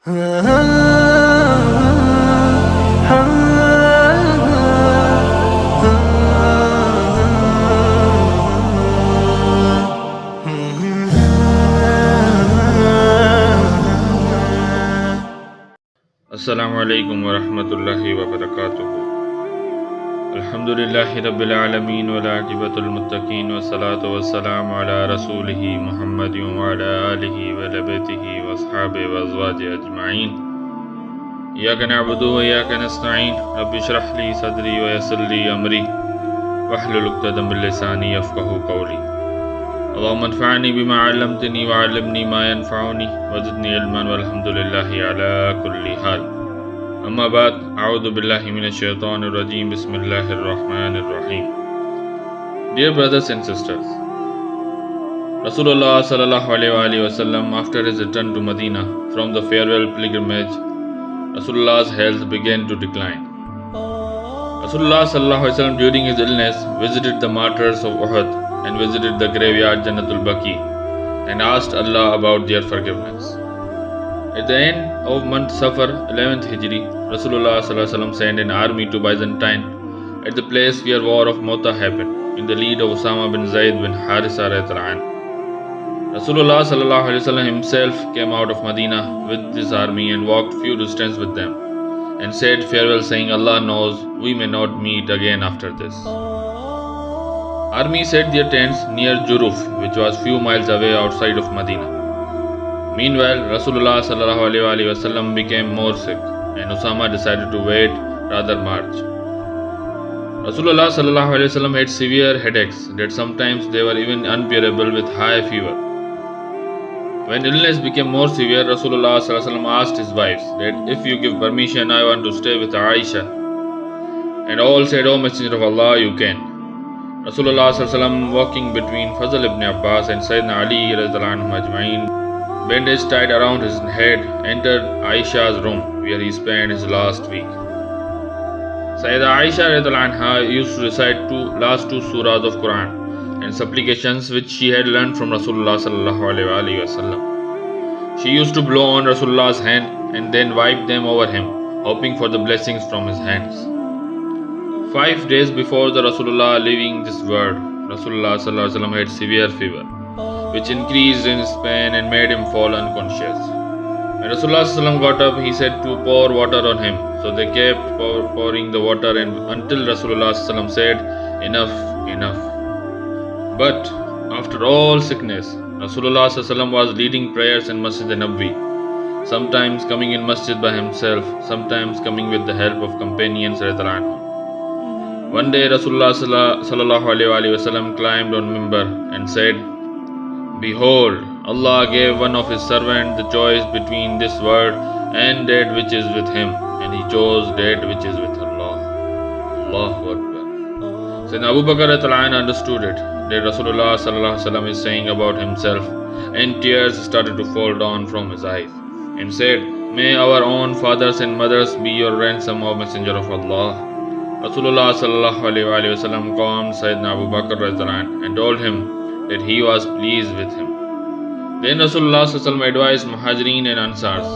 Assalamu alaikum wa rahmatullahi wa barakatuhu. Alhamdulillahi rabbil alameen wal aqibatul muttaqeen wa salatu wa salamu ala Rasulihi Muhammadin wa ala alihi wa labatihi wa ashabihi wa azwajihi ajma'een. Iyaka na'budu wa iyaka nasta'een. Rabbi shrah li sadri wa yassir li amri wahlul 'uqdatam min lisani yafqahu qawli. Allahumma anfa'ni bima 'allamtani wa 'allimni ma yanfa'uni wa zidni ilman walhamdulillahi ala kulli hal. Amma ba'd, a'udhu billahi minash shaitanir rajeem. Bismillahir rahmanir rahim. Dear brothers and sisters, Rasulullah SAWW, after his return to Medina from the farewell pilgrimage, Rasulullah's health began to decline. Rasulullah SAWW, during his illness, visited the martyrs of Uhud and visited the graveyard Jannatul Baqi and asked Allah about their forgiveness. At the end of month Safar, 11th Hijri, Rasulullah ﷺ sent an army to Byzantine at the place where war of Mu'tah happened, in the lead of Osama bin Zayd RA. Rasulullah ﷺ himself came out of Medina with this army and walked few distance with them and said farewell, saying, Allah knows we may not meet again after this. Army set their tents near Juruf, which was few miles away outside of Medina. Meanwhile, Rasulullah ﷺ became more sick, and Osama decided to wait rather march. Rasulullah ﷺ had severe headaches that sometimes they were even unbearable with high fever. When illness became more severe, Rasulullah ﷺ asked his wives that if you give permission, I want to stay with Aisha. And all said, O Messenger of Allah, you can. Rasulullah ﷺ, walking between Fazl ibn Abbas and Sayyidina Ali ajma'in, bandage tied around his head, entered Aisha's room where he spent his last week. Sayyidah Aisha used to recite last two surahs of Quran and supplications which she had learned from Rasulullah ﷺ. She used to blow on Rasulullah's hand and then wipe them over him, hoping for the blessings from his hands. 5 days before the Rasulullah leaving this world, Rasulullah ﷺ had severe fever, which increased in his pain and made him fall unconscious. When Rasulullah ﷺ got up, he said to pour water on him. So they kept pouring the water until Rasulullah ﷺ said, enough, enough. But after all sickness, Rasulullah ﷺ was leading prayers in Masjid Nabwi, sometimes coming in Masjid by himself, sometimes coming with the help of companions. One day Rasulullah ﷺ climbed on Mimbar and said, Behold, Allah gave one of His servants the choice between this world and that which is with him, and he chose that which is with Allah. Allahu Akbar. Sayyidina Abu Bakr understood it, that Rasulullah ﷺ is saying about himself, and tears started to fall down from his eyes, and said, May our own fathers and mothers be your ransom, O Messenger of Allah. Rasulullah ﷺ calmed Sayyidina Abu Bakr and told him that he was pleased with him. Then Rasulullah ﷺ advised Muhajirin and Ansars,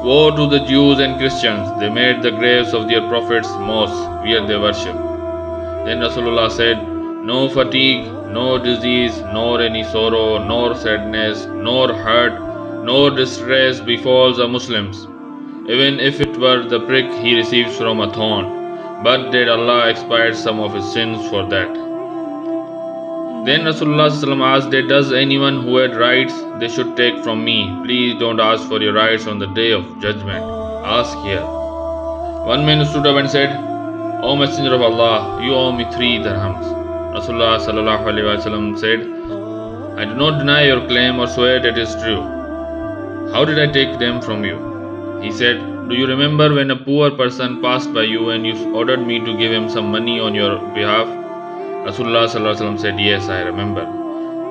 Woe to the Jews and Christians, they made the graves of their prophets mosques where they worship. Then Rasulullah said, No fatigue, no disease, nor any sorrow, nor sadness, nor hurt, nor distress befalls the Muslims, even if it were the prick he receives from a thorn, but that Allah expired some of his sins for that. Then Rasulullah ﷺ asked that does anyone who had rights they should take from me? Please don't ask for your rights on the day of judgment. Ask here. One man stood up and said, O Messenger of Allah, you owe me 3 dirhams. Rasulullah ﷺ said, I do not deny your claim or swear that it is true. How did I take them from you? He said, Do you remember when a poor person passed by you and you ordered me to give him some money on your behalf? Rasulullah ﷺ said, Yes, I remember.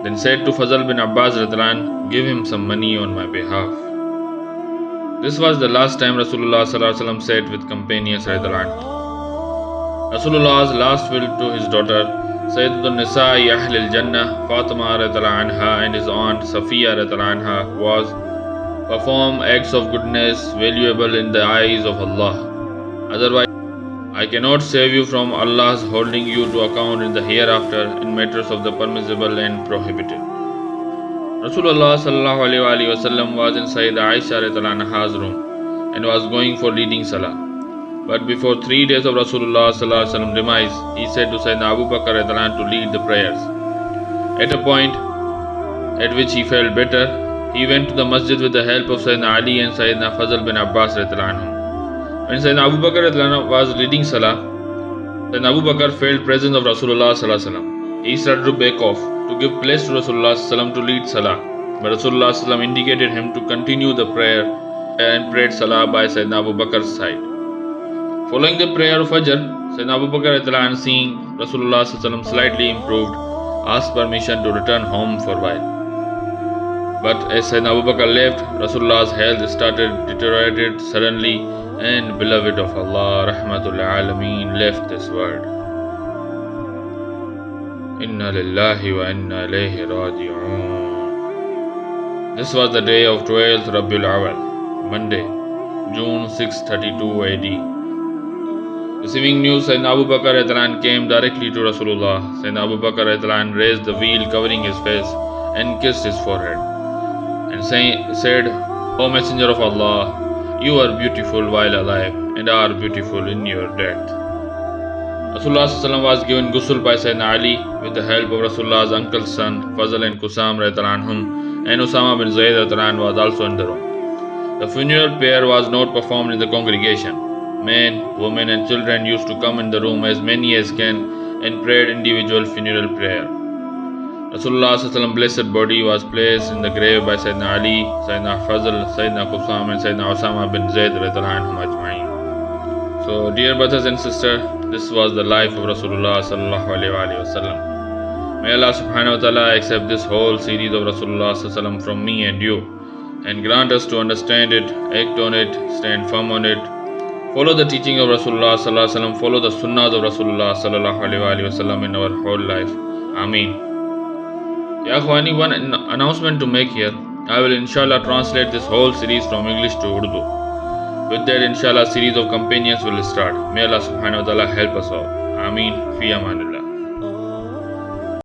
Then said to Fazl bin Abbas, Give him some money on my behalf. This was the last time Rasulullah ﷺ sat with companions. Rasulullah's last will to his daughter, Sayyidatun Nisa'i Ahlil Jannah, Fatima anha, and his aunt Safiya anha was, perform acts of goodness valuable in the eyes of Allah. Otherwise, I cannot save you from Allah's holding you to account in the hereafter in matters of the permissible and prohibited. Rasulullah SAWW was inside Aisha anha's room and was going for leading Salah. But before 3 days of Rasulullah SAWW demise, he said to Sayyidina Abu Bakr to lead the prayers. At a point at which he felt better, he went to the masjid with the help of Sayyidina Ali and Sayyidina Fazl bin Abbas. When Sayyidina Abu Bakr was leading Salah, Sayyidina Abu Bakr felt presence of Rasulullah SAWW. He started to back off to give place to Rasulullah SAWW to lead Salah. But Rasulullah SAWW indicated him to continue the prayer and prayed Salah by Sayyidina Abu Bakr's side. Following the prayer of Fajr, Sayyidina Abu Bakr seeing Rasulullah SAWW slightly improved, asked permission to return home for a while. But as Sayyidina Abu Bakr left, Rasulullah's health started deteriorated suddenly, and beloved of Allah Rahmatul Alameen left this world. Inna lillahi wa inna ilayhi raji'un. This was the day of 12th Rabiul Awal, Monday, June 632 AD. Receiving news, Sayyidina Abu Bakr came directly to Rasulullah. Sayyidina Abu Bakr raised the veil covering his face and kissed his forehead and said, O Messenger of Allah, you are beautiful while alive and are beautiful in your death. Rasulullah ﷺ was given ghusl by Sayyidina Ali with the help of Rasulullah's uncle's son Fazl and Qusam anhum, and Osama bin Zayd RA was also in the room. The funeral prayer was not performed in the congregation. Men, women and children used to come in the room, as many as can, and prayed individual funeral prayer. Rasulullah's blessed body was placed in the grave by Sayyidina Ali, Sayyidina Fazl, Sayyidina Qusam and Sayyidina Osama bin Zayd RA. So dear brothers and sisters, this was the life of Rasulullah SAWW. May Allah subhanahu wa ta'ala accept this whole series of Rasulullah SAWW from me and you, and grant us to understand it, act on it, stand firm on it, follow the teaching of Rasulullah SAWW, follow the sunnahs of Rasulullah SAWW in our whole life. Ameen. Ya Akhwani, one announcement to make here. I will inshallah translate this whole series from English to Urdu. With that, inshallah, series of companions will start. May Allah subhanahu wa ta'ala help us all. Ameen. Fi amanillah.